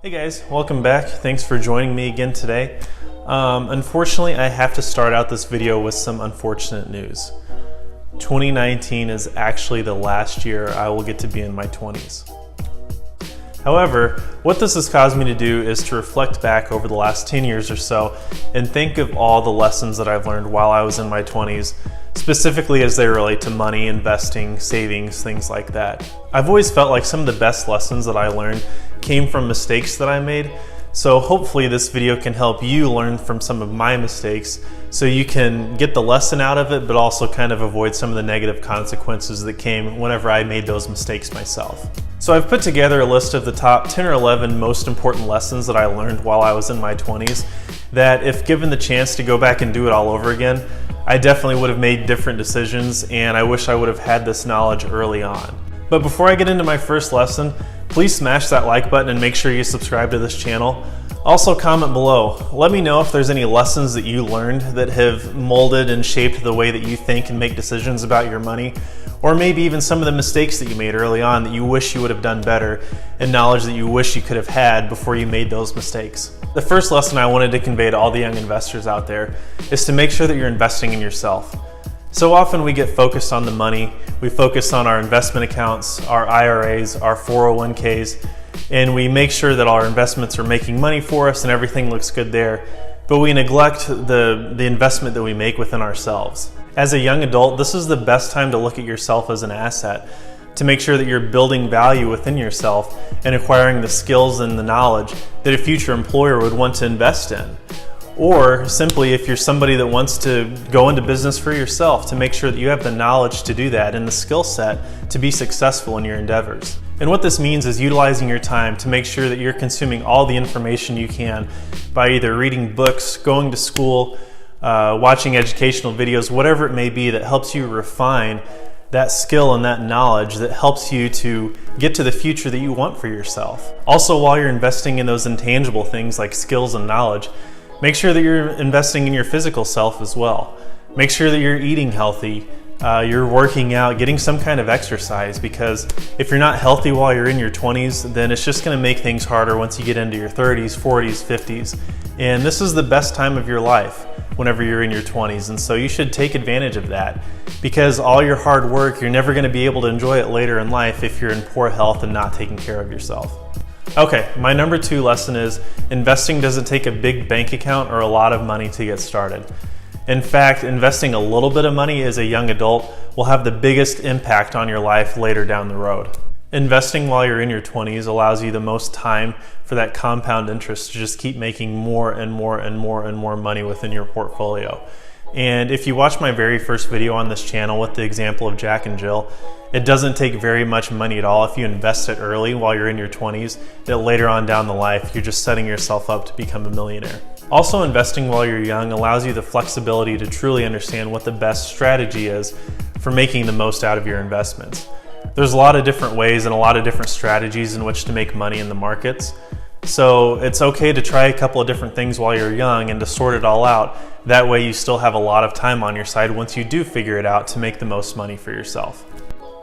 Hey guys, welcome back. Thanks for joining me again today. Unfortunately, I have to start out this video with some unfortunate news. 2019 is actually the last year I will get to be in my 20s. However, what this has caused me to do is to reflect back over the last 10 years or so and think of all the lessons that I've learned while I was in my 20s, specifically as they relate to money, investing, savings, things like that. I've always felt like some of the best lessons that I learned came from mistakes that I made, so hopefully this video can help you learn from some of my mistakes so you can get the lesson out of it, but also kind of avoid some of the negative consequences that came whenever I made those mistakes myself. So I've put together a list of the top 10 or 11 most important lessons that I learned while I was in my 20s that, if given the chance to go back and do it all over again, I definitely would have made different decisions, and I wish I would have had this knowledge early on. But before I get into my first lesson, please smash that like button and make sure you subscribe to this channel. Also, comment below. Let me know if there's any lessons that you learned that have molded and shaped the way that you think and make decisions about your money, or maybe even some of the mistakes that you made early on that you wish you would have done better, and knowledge that you wish you could have had before you made those mistakes. The first lesson I wanted to convey to all the young investors out there is to make sure that you're investing in yourself. So often we get focused on the money, we focus on our investment accounts, our IRAs, our 401ks, and we make sure that our investments are making money for us and everything looks good there, but we neglect the investment that we make within ourselves. As a young adult, this is the best time to look at yourself as an asset, to make sure that you're building value within yourself and acquiring the skills and the knowledge that a future employer would want to invest in. Or simply, if you're somebody that wants to go into business for yourself, to make sure that you have the knowledge to do that and the skill set to be successful in your endeavors. And what this means is utilizing your time to make sure that you're consuming all the information you can by either reading books, going to school, watching educational videos, whatever it may be that helps you refine that skill and that knowledge that helps you to get to the future that you want for yourself. Also, while you're investing in those intangible things like skills and knowledge, make sure that you're investing in your physical self as well. Make sure that you're eating healthy, you're working out, getting some kind of exercise, because if you're not healthy while you're in your 20s, then it's just going to make things harder once you get into your 30s, 40s, 50s. And this is the best time of your life whenever you're in your 20s, and so you should take advantage of that, because all your hard work, you're never going to be able to enjoy it later in life if you're in poor health and not taking care of yourself. Okay, my number 2 lesson is investing doesn't take a big bank account or a lot of money to get started. In fact, investing a little bit of money as a young adult will have the biggest impact on your life later down the road. Investing while you're in your 20s allows you the most time for that compound interest to just keep making more and more and more and more money within your portfolio. And if you watch my very first video on this channel with the example of Jack and Jill, it doesn't take very much money at all if you invest it early while you're in your 20s, that later on down the life, you're just setting yourself up to become a millionaire. Also, investing while you're young allows you the flexibility to truly understand what the best strategy is for making the most out of your investments. There's a lot of different ways and a lot of different strategies in which to make money in the markets. So it's okay to try a couple of different things while you're young and to sort it all out. That way you still have a lot of time on your side once you do figure it out to make the most money for yourself.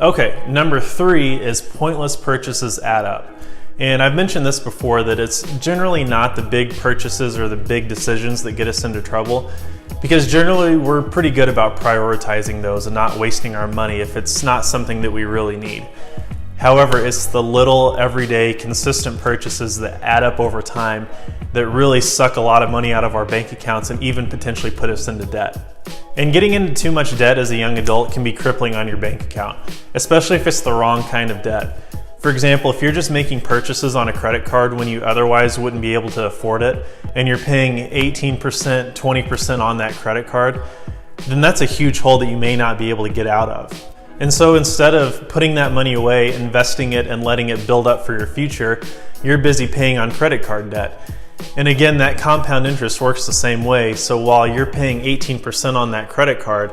Okay, number 3 is pointless purchases add up. And I've mentioned this before, that it's generally not the big purchases or the big decisions that get us into trouble, because generally we're pretty good about prioritizing those and not wasting our money if it's not something that we really need. However, it's the little, everyday, consistent purchases that add up over time that really suck a lot of money out of our bank accounts and even potentially put us into debt. And getting into too much debt as a young adult can be crippling on your bank account, especially if it's the wrong kind of debt. For example, if you're just making purchases on a credit card when you otherwise wouldn't be able to afford it, and you're paying 18%, 20% on that credit card, then that's a huge hole that you may not be able to get out of. And so instead of putting that money away, investing it, and letting it build up for your future, you're busy paying on credit card debt. And again, that compound interest works the same way. So while you're paying 18% on that credit card,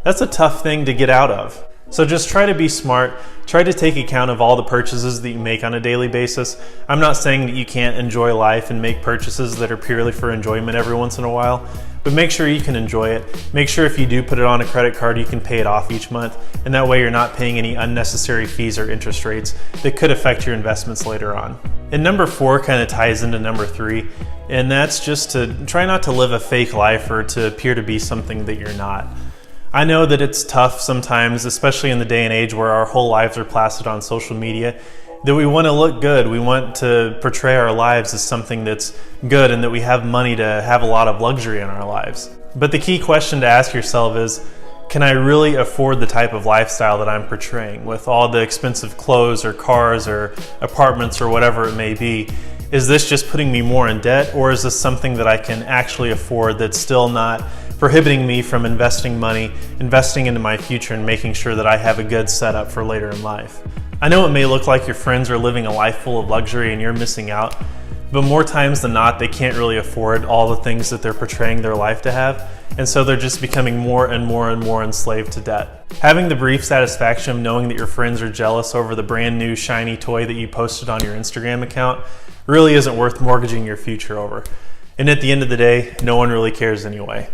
that's a tough thing to get out of. So just try to be smart, try to take account of all the purchases that you make on a daily basis. I'm not saying that you can't enjoy life and make purchases that are purely for enjoyment every once in a while, but make sure you can enjoy it. Make sure if you do put it on a credit card, you can pay it off each month, and that way you're not paying any unnecessary fees or interest rates that could affect your investments later on. And number 4 kind of ties into number 3, and that's just to try not to live a fake life or to appear to be something that you're not. I know that it's tough sometimes, especially in the day and age where our whole lives are plastered on social media, that we want to look good. We want to portray our lives as something that's good and that we have money to have a lot of luxury in our lives. But the key question to ask yourself is, can I really afford the type of lifestyle that I'm portraying with all the expensive clothes or cars or apartments or whatever it may be? Is this just putting me more in debt, or is this something that I can actually afford that's still not prohibiting me from investing money, investing into my future, and making sure that I have a good setup for later in life? I know it may look like your friends are living a life full of luxury and you're missing out, but more times than not, they can't really afford all the things that they're portraying their life to have, and so they're just becoming more and more and more enslaved to debt. Having the brief satisfaction of knowing that your friends are jealous over the brand new shiny toy that you posted on your Instagram account really isn't worth mortgaging your future over. And at the end of the day, no one really cares anyway.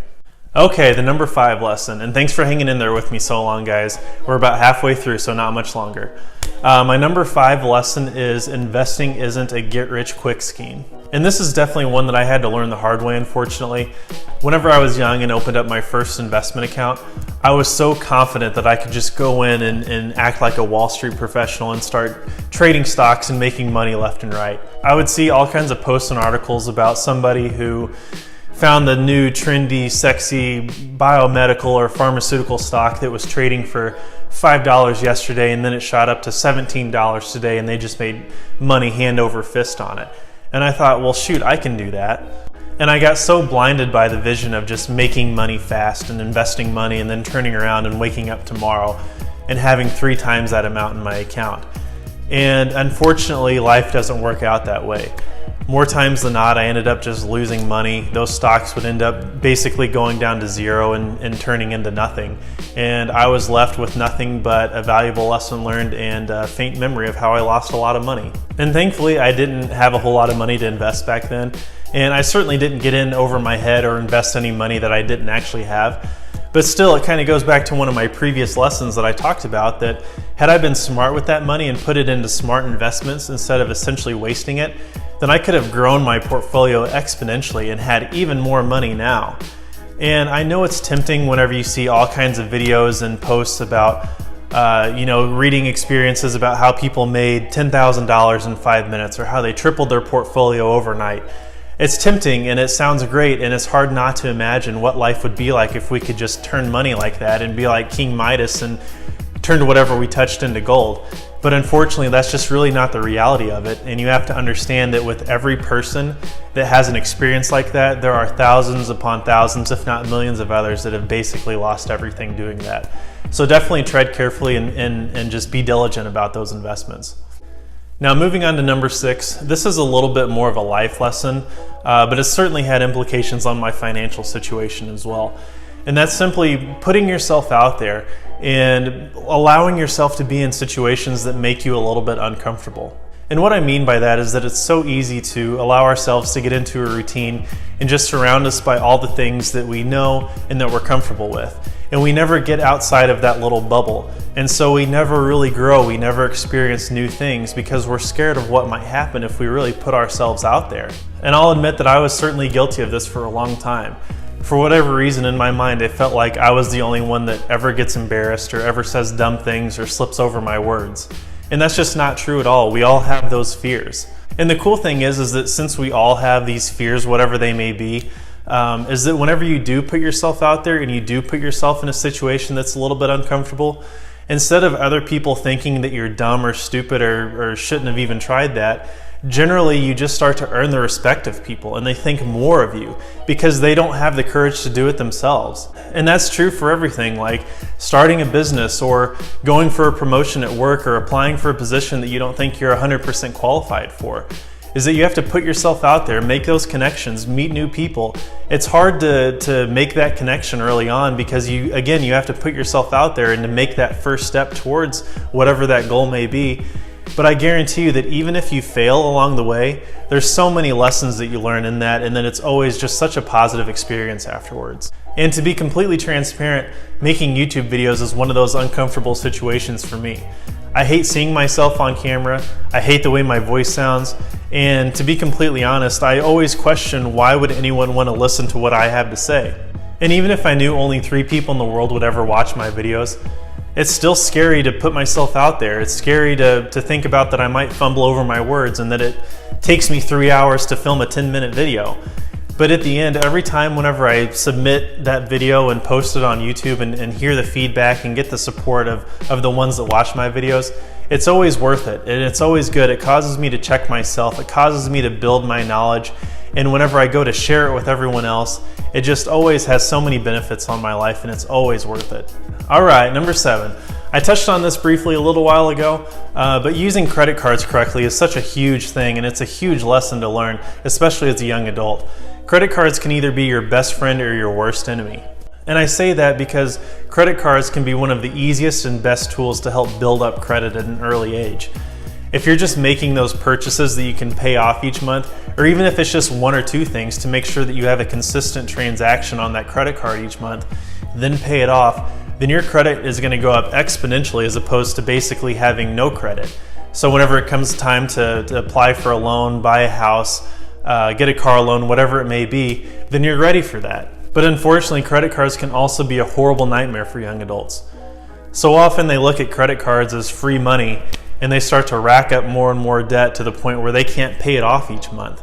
Okay, the number 5 lesson, and thanks for hanging in there with me so long, guys. We're about halfway through, so not much longer. My number 5 lesson is investing isn't a get-rich-quick scheme. And this is definitely one that I had to learn the hard way, unfortunately. Whenever I was young and opened up my first investment account, I was so confident that I could just go in and act like a Wall Street professional and start trading stocks and making money left and right. I would see all kinds of posts and articles about somebody who found the new trendy, sexy biomedical or pharmaceutical stock that was trading for $5 yesterday, and then it shot up to $17 today, and they just made money hand over fist on it. And I thought, well, shoot, I can do that. And I got so blinded by the vision of just making money fast and investing money and then turning around and waking up tomorrow and having 3 times that amount in my account. And unfortunately, life doesn't work out that way. More times than not, I ended up just losing money. Those stocks would end up basically going down to zero and turning into nothing. And I was left with nothing but a valuable lesson learned and a faint memory of how I lost a lot of money. And thankfully, I didn't have a whole lot of money to invest back then. And I certainly didn't get in over my head or invest any money that I didn't actually have. But still, it kind of goes back to one of my previous lessons that I talked about, that had I been smart with that money and put it into smart investments instead of essentially wasting it, then I could have grown my portfolio exponentially and had even more money now. And I know it's tempting whenever you see all kinds of videos and posts about, reading experiences about how people made $10,000 in 5 minutes or how they tripled their portfolio overnight. It's tempting and it sounds great, and it's hard not to imagine what life would be like if we could just turn money like that and be like King Midas and turn whatever we touched into gold. But unfortunately, that's just really not the reality of it. And you have to understand that with every person that has an experience like that, there are thousands upon thousands, if not millions of others that have basically lost everything doing that. So definitely tread carefully and just be diligent about those investments. Now, moving on to number 6, this is a little bit more of a life lesson, but it certainly had implications on my financial situation as well. And that's simply putting yourself out there and allowing yourself to be in situations that make you a little bit uncomfortable. And what I mean by that is that it's so easy to allow ourselves to get into a routine and just surround us by all the things that we know and that we're comfortable with. And we never get outside of that little bubble. And so we never really grow, we never experience new things because we're scared of what might happen if we really put ourselves out there. And I'll admit that I was certainly guilty of this for a long time. For whatever reason in my mind, it felt like I was the only one that ever gets embarrassed or ever says dumb things or slips over my words. And that's just not true at all. We all have those fears. And the cool thing is that since we all have these fears, whatever they may be, is that whenever you do put yourself out there and you do put yourself in a situation that's a little bit uncomfortable, instead of other people thinking that you're dumb or stupid or shouldn't have even tried that, generally you just start to earn the respect of people and they think more of you because they don't have the courage to do it themselves. And that's true for everything, like starting a business or going for a promotion at work or applying for a position that you don't think you're 100% qualified for. is that you have to put yourself out there, make those connections, meet new people. It's hard to make that connection early on because you have to put yourself out there and to make that first step towards whatever that goal may be. But I guarantee you that even if you fail along the way, there's so many lessons that you learn in that, and then it's always just such a positive experience afterwards. And to be completely transparent, making YouTube videos is one of those uncomfortable situations for me. I hate seeing myself on camera, I hate the way my voice sounds, and to be completely honest, I always question why would anyone want to listen to what I have to say. And even if I knew only 3 people in the world would ever watch my videos, it's still scary to put myself out there. It's scary to think about that I might fumble over my words and that it takes me 3 hours to film a 10-minute video. But at the end, every time whenever I submit that video and post it on YouTube and hear the feedback and get the support of the ones that watch my videos, it's always worth it and it's always good. It causes me to check myself, it causes me to build my knowledge, and whenever I go to share it with everyone else, it just always has so many benefits on my life and it's always worth it. All right, number 7. I touched on this briefly a little while ago, but using credit cards correctly is such a huge thing and it's a huge lesson to learn, especially as a young adult. Credit cards can either be your best friend or your worst enemy. And I say that because credit cards can be one of the easiest and best tools to help build up credit at an early age. If you're just making those purchases that you can pay off each month, or even if it's just 1 or 2 things to make sure that you have a consistent transaction on that credit card each month, then pay it off, then your credit is going to go up exponentially as opposed to basically having no credit. So whenever it comes time to apply for a loan, buy a house, get a car loan, whatever it may be, then you're ready for that. But unfortunately, credit cards can also be a horrible nightmare for young adults. So often they look at credit cards as free money and they start to rack up more and more debt to the point where they can't pay it off each month.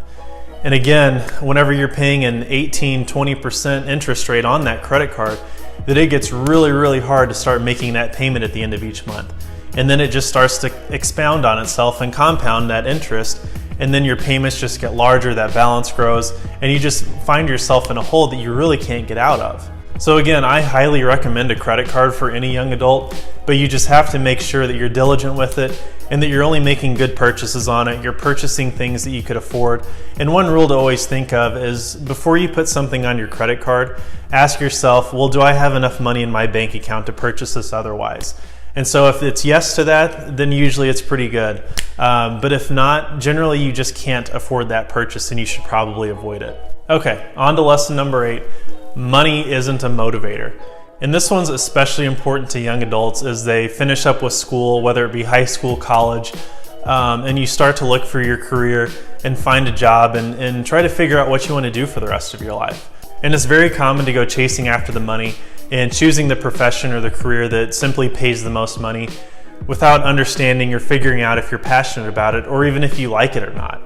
And again, whenever you're paying an 18-20% interest rate on that credit card, that it gets really, really hard to start making that payment at the end of each month. And then it just starts to expound on itself and compound that interest, and then your payments just get larger, that balance grows, and you just find yourself in a hole that you really can't get out of. So again, I highly recommend a credit card for any young adult, but you just have to make sure that you're diligent with it and that you're only making good purchases on it. You're purchasing things that you could afford. And one rule to always think of is before you put something on your credit card, ask yourself, well, do I have enough money in my bank account to purchase this otherwise? And so if it's yes to that, then usually it's pretty good. But if not, generally you just can't afford that purchase and you should probably avoid it. Okay, on to lesson number 8. Money isn't a motivator. And this one's especially important to young adults as they finish up with school, whether it be high school, college, and you start to look for your career and find a job and try to figure out what you want to do for the rest of your life. And it's very common to go chasing after the money and choosing the profession or the career that simply pays the most money without understanding or figuring out if you're passionate about it or even if you like it or not.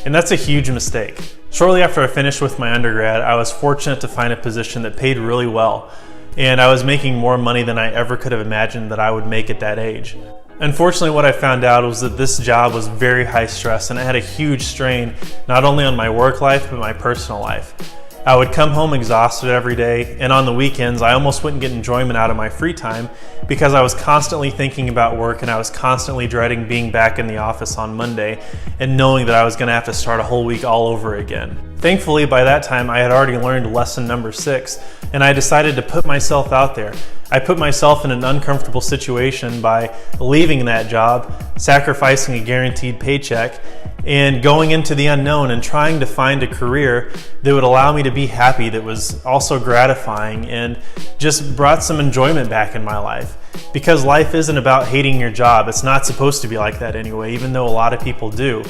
And that's a huge mistake. Shortly after I finished with my undergrad, I was fortunate to find a position that paid really well, and I was making more money than I ever could have imagined that I would make at that age. Unfortunately, what I found out was that this job was very high stress and it had a huge strain not only on my work life but my personal life. I would come home exhausted every day, and on the weekends I almost wouldn't get enjoyment out of my free time because I was constantly thinking about work and I was constantly dreading being back in the office on Monday and knowing that I was going to have to start a whole week all over again. Thankfully, by that time I had already learned lesson number 6, and I decided to put myself out there. I put myself in an uncomfortable situation by leaving that job, sacrificing a guaranteed paycheck, and going into the unknown and trying to find a career that would allow me to be happy, that was also gratifying and just brought some enjoyment back in my life. Because life isn't about hating your job. It's not supposed to be like that anyway, even though a lot of people do.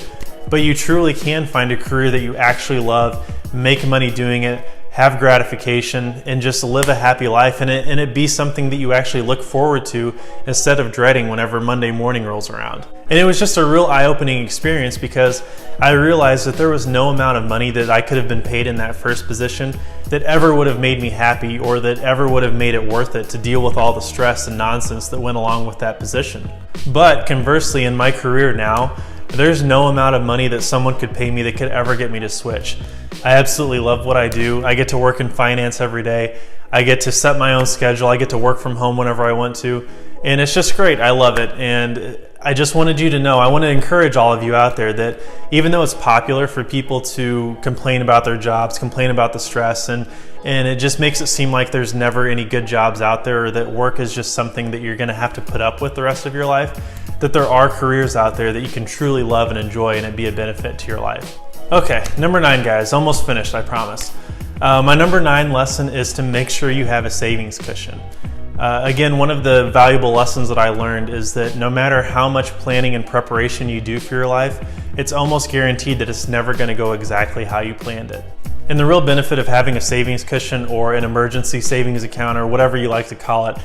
But you truly can find a career that you actually love, make money doing it, have gratification, and just live a happy life, and it be something that you actually look forward to instead of dreading whenever Monday morning rolls around. And it was just a real eye-opening experience because I realized that there was no amount of money that I could have been paid in that first position that ever would have made me happy or that ever would have made it worth it to deal with all the stress and nonsense that went along with that position. But conversely, in my career now, there's no amount of money that someone could pay me that could ever get me to switch. I absolutely love what I do. I get to work in finance every day. I get to set my own schedule. I get to work from home whenever I want to. And it's just great. I love it. And I just wanted you to know, I want to encourage all of you out there that even though it's popular for people to complain about their jobs, complain about the stress, and it just makes it seem like there's never any good jobs out there, or that work is just something that you're going to have to put up with the rest of your life, that there are careers out there that you can truly love and enjoy and it be a benefit to your life. Okay, number 9, guys, almost finished, I promise. My number 9 lesson is to make sure you have a savings cushion. Again, one of the valuable lessons that I learned is that no matter how much planning and preparation you do for your life, it's almost guaranteed that it's never going to go exactly how you planned it. And the real benefit of having a savings cushion or an emergency savings account, or whatever you like to call it,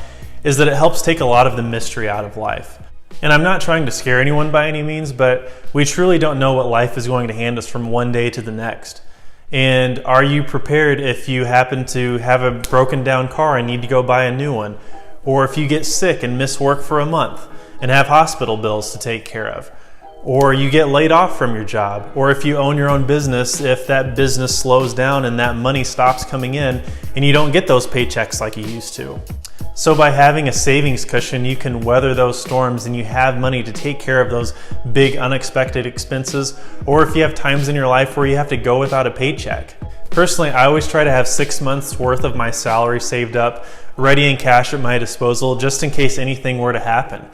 is that it helps take a lot of the mystery out of life. And I'm not trying to scare anyone by any means, but we truly don't know what life is going to hand us from one day to the next. And are you prepared if you happen to have a broken down car and need to go buy a new one? Or if you get sick and miss work for a month and have hospital bills to take care of? Or you get laid off from your job? Or if you own your own business, if that business slows down and that money stops coming in and you don't get those paychecks like you used to? So by having a savings cushion, you can weather those storms and you have money to take care of those big unexpected expenses, or if you have times in your life where you have to go without a paycheck. Personally, I always try to have 6 months worth of my salary saved up, ready in cash at my disposal, just in case anything were to happen.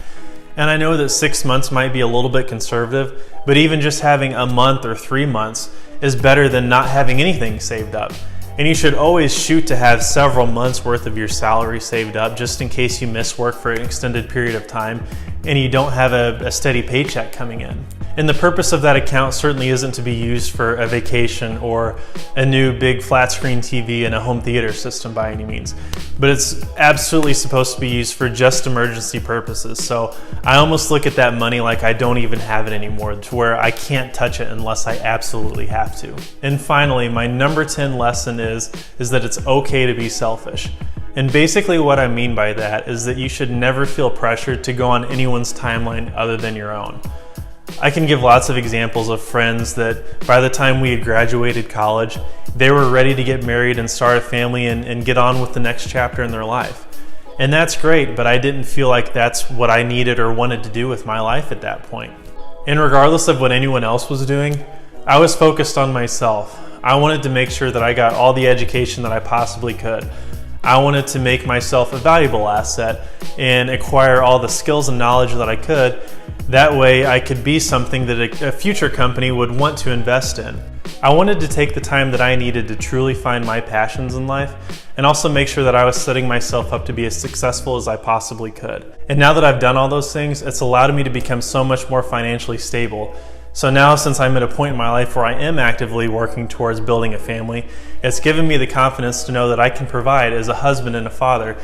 And I know that 6 months might be a little bit conservative, but even just having a month or 3 months is better than not having anything saved up. And you should always shoot to have several months worth of your salary saved up, just in case you miss work for an extended period of time and you don't have a steady paycheck coming in. And the purpose of that account certainly isn't to be used for a vacation or a new big flat screen TV and a home theater system by any means, but it's absolutely supposed to be used for just emergency purposes. So I almost look at that money like I don't even have it anymore, to where I can't touch it unless I absolutely have to. And finally, my number 10 lesson is that it's okay to be selfish. And basically what I mean by that is that you should never feel pressured to go on anyone's timeline other than your own. I can give lots of examples of friends that by the time we had graduated college, they were ready to get married and start a family and get on with the next chapter in their life. And that's great, but I didn't feel like that's what I needed or wanted to do with my life at that point. And regardless of what anyone else was doing, I was focused on myself. I wanted to make sure that I got all the education that I possibly could. I wanted to make myself a valuable asset and acquire all the skills and knowledge that I could. That way I could be something that a future company would want to invest in. I wanted to take the time that I needed to truly find my passions in life, and also make sure that I was setting myself up to be as successful as I possibly could. And now that I've done all those things, it's allowed me to become so much more financially stable. So now, since I'm at a point in my life where I am actively working towards building a family, it's given me the confidence to know that I can provide as a husband and a father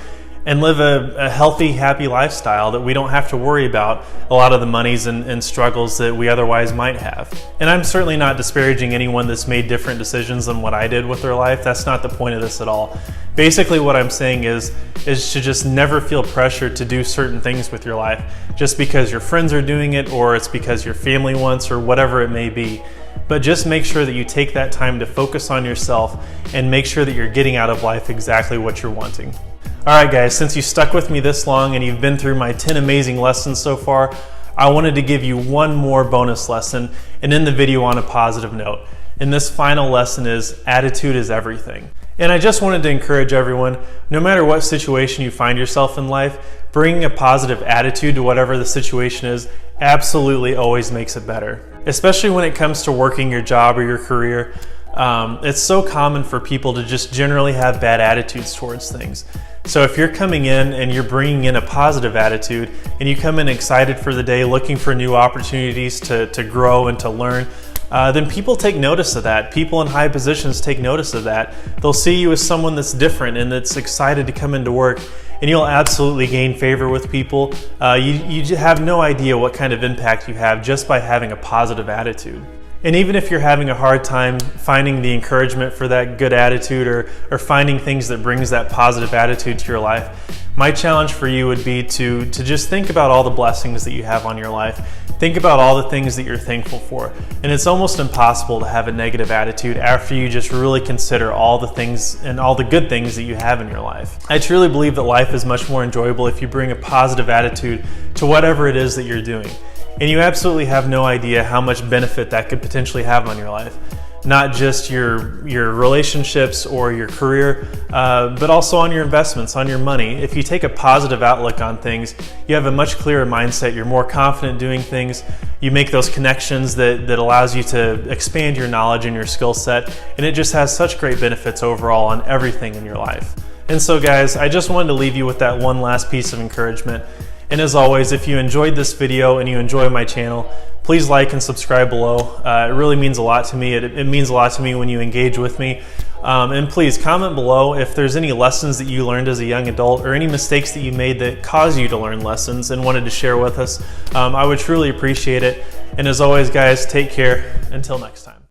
and live a healthy, happy lifestyle, that we don't have to worry about a lot of the monies and struggles that we otherwise might have. And I'm certainly not disparaging anyone that's made different decisions than what I did with their life. That's not the point of this at all. Basically what I'm saying is to just never feel pressured to do certain things with your life just because your friends are doing it, or it's because your family wants, or whatever it may be. But just make sure that you take that time to focus on yourself and make sure that you're getting out of life exactly what you're wanting. Alright guys, since you stuck with me this long and you've been through my 10 amazing lessons so far, I wanted to give you one more bonus lesson and end the video on a positive note. And this final lesson is, attitude is everything. And I just wanted to encourage everyone, no matter what situation you find yourself in life, bringing a positive attitude to whatever the situation is absolutely always makes it better. Especially when it comes to working your job or your career. It's so common for people to just generally have bad attitudes towards things. So if you're coming in and you're bringing in a positive attitude and you come in excited for the day, looking for new opportunities to grow and to learn, then people take notice of that. People in high positions take notice of that. They'll see you as someone that's different and that's excited to come into work, and you'll absolutely gain favor with people. You have no idea what kind of impact you have just by having a positive attitude. And even if you're having a hard time finding the encouragement for that good attitude or finding things that brings that positive attitude to your life, my challenge for you would be to just think about all the blessings that you have on your life. Think about all the things that you're thankful for. And it's almost impossible to have a negative attitude after you just really consider all the things and all the good things that you have in your life. I truly believe that life is much more enjoyable if you bring a positive attitude to whatever it is that you're doing. And you absolutely have no idea how much benefit that could potentially have on your life. Not just your relationships or your career, but also on your investments, on your money. If you take a positive outlook on things, you have a much clearer mindset, you're more confident doing things, you make those connections that allows you to expand your knowledge and your skill set, and it just has such great benefits overall on everything in your life. And so guys, I just wanted to leave you with that one last piece of encouragement. And as always, if you enjoyed this video and you enjoy my channel, please like and subscribe below. It really means a lot to me. It means a lot to me when you engage with me. And please comment below if there's any lessons that you learned as a young adult or any mistakes that you made that caused you to learn lessons and wanted to share with us. I would truly appreciate it. And as always, guys, take care. Until next time.